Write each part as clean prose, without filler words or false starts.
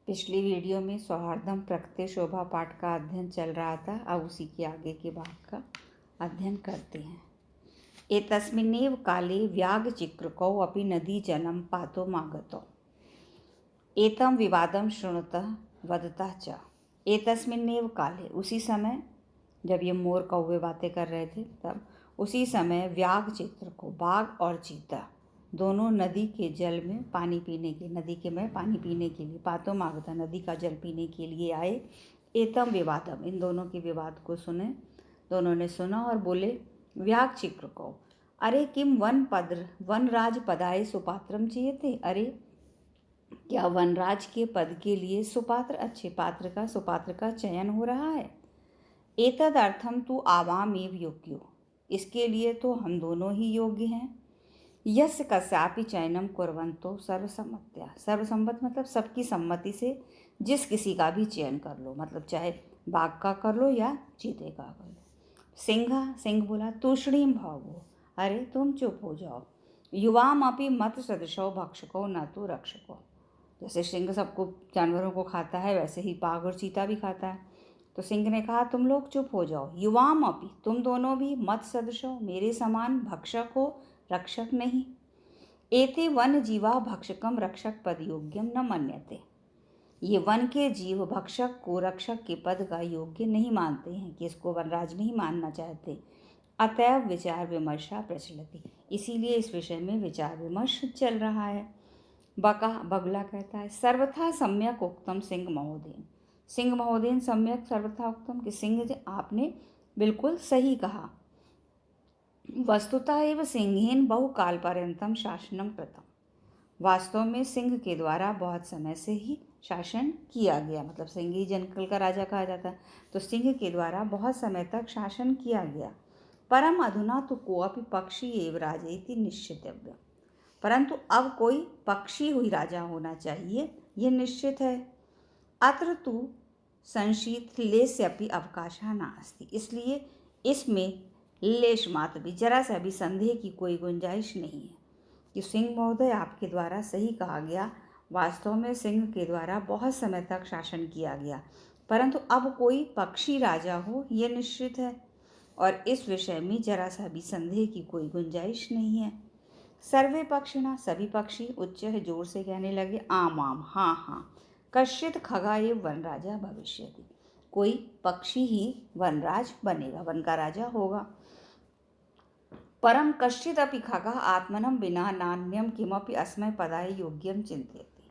पिछली वीडियो में सौहार्दम प्रकृति शोभा पाठ का अध्ययन चल रहा था। अब उसी के आगे के भाग का अध्ययन करते हैं। एतस्मिन्नेव काले व्याघचिक्रकौ अपि नदी जलम पातो मागतो एतम विवादम शृणुतः वदतः च। एतस्मिन्नेव काले, उसी समय जब ये मोर कौवे बातें कर रहे थे तब उसी समय व्याघचित्रको, बाघ और चीता दोनों नदी के जल में पानी पीने के पानी पीने के लिए पातो मागता, नदी का जल पीने के लिए आए। एतम विवादम, इन दोनों के विवाद को सुने। दोनों ने सुना और बोले, व्याघ चिक्र को, अरे किम वनराज पदाय सुपात्रम चीयते। अरे क्या वनराज के पद के लिए सुपात्र, अच्छे सुपात्र का चयन हो रहा है। एतद अर्थम तु आवामेव योग्यो, इसके लिए तो हम दोनों ही योग्य हैं। यस्य कस्यापि चयनम कुर्वन्तो सर्वसम्मत्या, सर्वसम्मत मतलब सबकी सम्मति से जिस किसी का भी चयन कर लो, मतलब चाहे बाघ का कर लो या चीते का कर लो। सिंह बोला, तूष्णीम भावो, अरे तुम चुप हो जाओ। युवाम अपि मत सदृशो भक्षको न तो रक्षको, जैसे सिंह सबको जानवरों को खाता है वैसे ही बाघ और चीता भी खाता है। तो सिंह ने कहा, तुम लोग चुप हो जाओ। युवाम अपि, तुम दोनों भी मत सदृशो, मेरे समान भक्षक हो, रक्षक नहीं। एते वन जीवा भक्षकम रक्षक पद योग्यम न मन्यते, ये वन के जीव भक्षक को रक्षक के पद का योग्य नहीं मानते हैं, कि इसको वनराज नहीं मानना चाहते। अतएव विचार विमर्शा प्रचलति, इसीलिए इस विषय में विचार विमर्श चल रहा है। बगुला कहता है, सर्वथा सम्यक उक्तम सिंह महोदय। सिंह महोदय सम्यक सर्वथा उक्तम, कि सिंह जी आपने बिल्कुल सही कहा। वस्तुतः एव सिंहेन बहुकाल पर्यंतम शासनम कृतम, वास्तव में सिंह के द्वारा बहुत समय से ही शासन किया गया, मतलब सिंह ही जंगल का राजा कहा जाता है, तो सिंह के द्वारा बहुत समय तक शासन किया गया। परम अधुना तो कोअपि पक्षी एव राजेति निश्चितव्य, परंतु अब कोई पक्षी हुई राजा होना चाहिए, ये निश्चित है। अत्र तु संशीतलेस्यपि अवकाशः नास्ति, इसलिए इसमें लेश मात्र भी, जरा सा भी संदेह की कोई गुंजाइश नहीं है कि सिंह महोदय आपके द्वारा सही कहा गया। वास्तव में सिंह के द्वारा बहुत समय तक शासन किया गया, परंतु अब कोई पक्षी राजा हो ये निश्चित है, और इस विषय में जरा सा भी संदेह की कोई गुंजाइश नहीं है। सर्वे पक्षिणा, सभी पक्षी उच्च है जोर से कहने लगे, आम आम, हाँ हाँ। कश्चित खगा ये वन राजा भविष्यति, कोई पक्षी ही वनराज बनेगा, वन का राजा होगा। परम कश्चित अपि खगः आत्मनं विना नान्यम किमपि अस्मै पदाय योग्यम चिंतयति,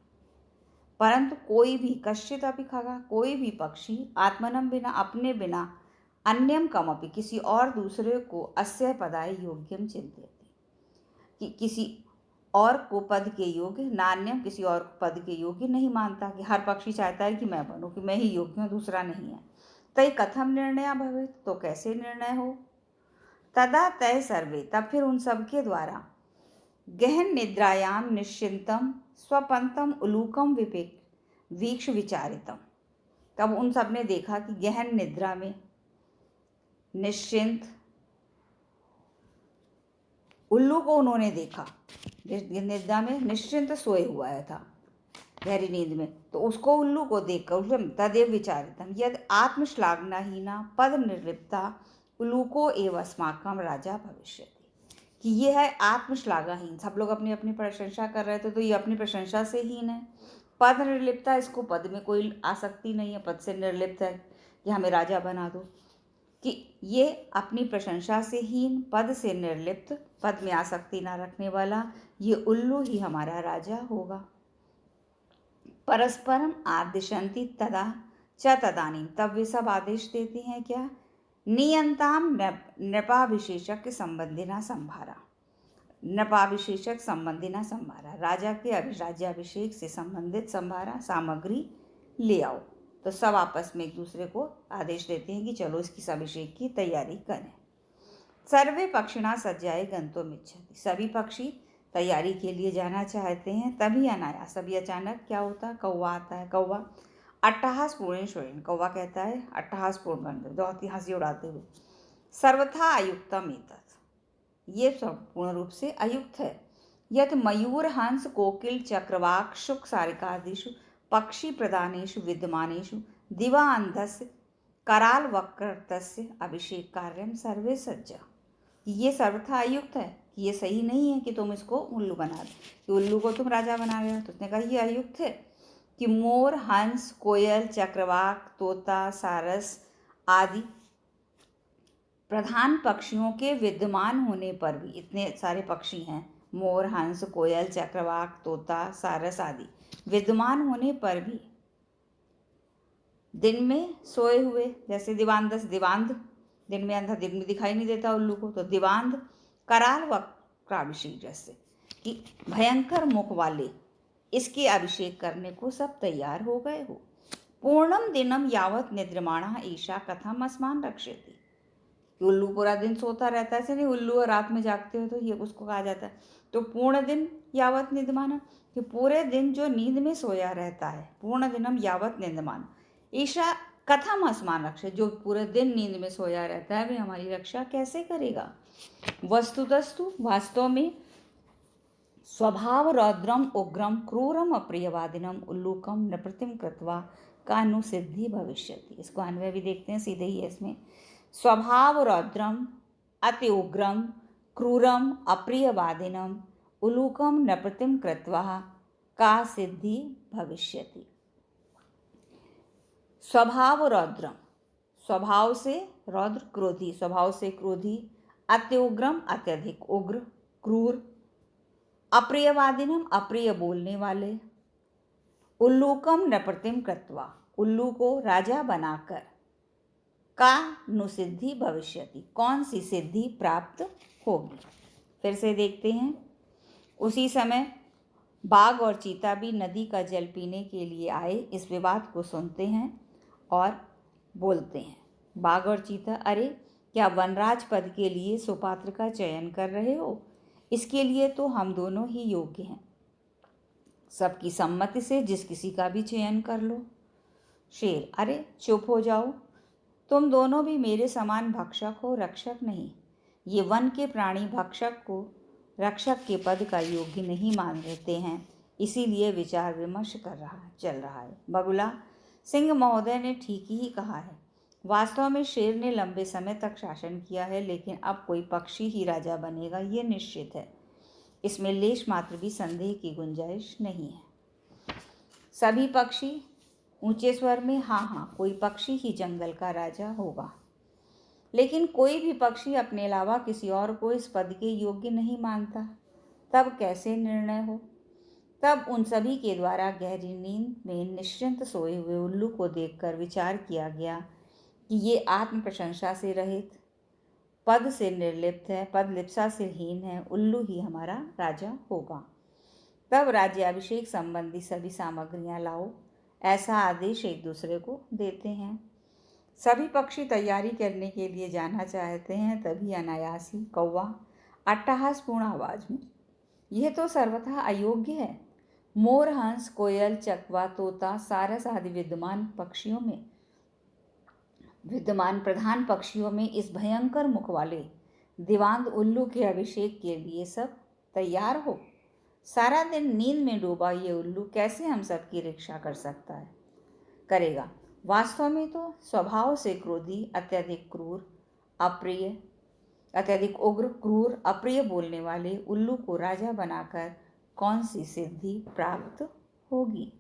परंतु कोई भी कश्चित अपि खगः, कोई भी पक्षी आत्मनं बिना, अपने बिना, अन्यम कमपि, किसी और दूसरे को, अस्य पदाय योग्यम चिंतयति, कि किसी और को पद के योग्य, नान्यम किसी और पद के योग्य नहीं मानता, कि हर पक्षी चाहता है कि मैं बनूं, कि मैं ही योग्य हूँ, दूसरा नहीं है। तय कथम निर्णय भवेत्, तो कैसे निर्णय हो। तदा तय सर्वे, तब फिर उन सब के द्वारा, गहन निद्रायाम निश्चिंतम स्वपंतम उलूकम विपेक वीक्ष विचारितम, तब उन सब ने देखा कि गहन निद्रा में निश्चिंत उल्लू को उन्होंने देखा। निद्रा में निश्चिंत सोए हुआ है था, गहरी नींद में, तो उसको उल्लू को देखकर तदेव विचारितम यद आत्मश्लाघनाहीना पद निर्लिप्ता उल्लूको एव अस्माकं राजा भविष्यति, कि ये है आत्मश्लाघाहीन, सब लोग अपनी अपनी प्रशंसा कर रहे थे तो ये अपनी प्रशंसा से हीन है। पद निर्लिप्ता, इसको पद में कोई आसक्ति नहीं है, पद से निर्लिप्त है कि हमें राजा बना दो, कि ये अपनी प्रशंसा से हीन, पद से निर्लिप्त, पद में आसक्ति ना रखने वाला, ये उल्लू ही हमारा राजा होगा। परस्परम आदिशंति तदा च तदानीं, तब वे सब आदेश देते हैं क्या, नियंताम नृपाभिषेचक संबंधिना संभारा, नृपाभिषेचक संबंधिना संभारा, राजा के राज्याभिषेक से संबंधित संभारा सामग्री ले आओ। तो सब आपस में एक दूसरे को आदेश देते हैं कि चलो इसकी अभिषेक की तैयारी करें। सर्वे पक्षिणा सज्जाए गंतुम इच्छति, सभी पक्षी तैयारी के लिए जाना चाहते हैं। तभी अनायास, अभी अचानक क्या होता है, कौवा आता है। कौवा अट्टहास पूर्ण श्रेण, कौवा कहता है अट्टहास पूर्ण बनकर, बहुत ही हंसी उड़ाते हुए, सर्वथा अयुक्तम एतत्, ये पूर्ण रूप से अयुक्त है। यत मयूर हंस कोकिल चक्रवाक शुक सारिकादिषु पक्षी प्रदानेषु विद्यमानेषु दिवान्धस्य कराल वक्रतस्य अभिषेक कार्यम सर्वे सज्जा। ये सर्वथा अयुक्त है, ये सही नहीं है कि तुम इसको उल्लू बना दो, कि उल्लू को तुम राजा बना रहे हो। तो उसने कहा ये अयुक्त है कि मोर, हंस, कोयल, चक्रवाक, तोता, सारस आदि प्रधान पक्षियों के विद्यमान होने पर भी, इतने सारे पक्षी हैं, मोर, हंस, कोयल, चक्रवाक, तोता, सारस आदि विद्यमान होने पर भी दिन में सोए हुए, जैसे दिवांधस, दिवांध दिन में अंधा, दिन में दिखाई नहीं देता उल्लू को, तो दिवांध, कराल वक्राभिषेक जैसे कि भयंकर मुख वाले इसके अभिषेक करने को सब तैयार हो गए हो। पूर्णम दिनम यावत निद्रमाणा ईशा कथम अस्मान रक्षति। उल्लू पूरा दिन सोता रहता है, ऐसे नहीं उल्लू रात में जागते हो तो ये उसको कहा जाता है। तो पूर्ण दिन यावत निद्रमाना, कि पूरे दिन जो नींद में सोया रहता है, पूर्ण दिनम यावत निद्रमाना ईशा कथम अस्मान रक्षे, जो पूरे दिन नींद में सोया रहता है वे हमारी रक्षा कैसे करेगा। वस्तुतस्तु वास्तव में स्वभाव रौद्रम उग्रम क्रूरम अप्रियवादिनम उल्लूकम नृप्रतिम कृत्वा का अनुसिद्धि भविष्यति। इसको अन्वय भी देखते हैं, सीधे ही है इसमें। स्वभाव रौद्रम अति उग्रम क्रूरम अप्रियवादिनम उल्लूकम नृप्रतिम कृत्वा का सिद्धि भविष्यति। स्वभाव रौद्रम, स्वभाव से रौद्र क्रोधी, स्वभाव से क्रोधी, अति उग्रम अत्यधिक उग्र, क्रूर, अप्रियवादिनम अप्रिय बोलने वाले, उल्लूकम नृप्रतिम कृत्वा उल्लू को राजा बनाकर, का नुसिद्धि भविष्यति कौन सी सिद्धि प्राप्त होगी। फिर से देखते हैं। उसी समय बाघ और चीता भी नदी का जल पीने के लिए आए। इस विवाद को सुनते हैं और बोलते हैं। बाघ और चीता, अरे क्या वनराज पद के लिए सुपात्र का चयन कर रहे हो? इसके लिए तो हम दोनों ही योग्य हैं, सबकी सम्मति से जिस किसी का भी चयन कर लो। शेर, अरे चुप हो जाओ, तुम दोनों भी मेरे समान भक्षक हो, रक्षक नहीं। ये वन के प्राणी भक्षक को रक्षक के पद का योग्य नहीं मान लेते हैं, इसीलिए विचार विमर्श चल रहा है। बगुला सिंह महोदय ने ठीक ही कहा है। वास्तव में शेर ने लंबे समय तक शासन किया है, लेकिन अब कोई पक्षी ही राजा बनेगा, ये निश्चित है। इसमें लेश मात्र भी संदेह की गुंजाइश नहीं है। सभी पक्षी ऊंचे स्वर में हाँ हाँ, कोई पक्षी ही जंगल का राजा होगा। लेकिन कोई भी पक्षी अपने अलावा किसी और को इस पद के योग्य नहीं मानता। तब कैसे निर्णय हो? तब उन सभी के द्वारा गहरी नींद में निश्चिंत सोए हुए उल्लू को देखकर विचार किया गया कि ये आत्म प्रशंसा से रहित, पद से निर्लिप्त है, पद लिप्सा से हीन है, उल्लू ही हमारा राजा होगा। तब राज्याभिषेक संबंधी सभी सामग्रियां लाओ, ऐसा आदेश एक दूसरे को देते हैं। सभी पक्षी तैयारी करने के लिए जाना चाहते हैं। तभी अनायास ही कौवा अट्टहासपूर्ण आवाज में, यह तो सर्वथा अयोग्य है। मोर, हंस, कोयल, चकवा, तोता, सारस आदि विद्यमान प्रधान पक्षियों में इस भयंकर मुख वाले दिवांग उल्लू के अभिषेक के लिए सब तैयार हो। सारा दिन नींद में डूबा ये उल्लू कैसे हम सब की रक्षा कर सकता है, करेगा। वास्तव में तो स्वभाव से क्रोधी, अत्यधिक उग्र, क्रूर, अप्रिय बोलने वाले उल्लू को राजा बनाकर कौन सी सिद्धि प्राप्त होगी।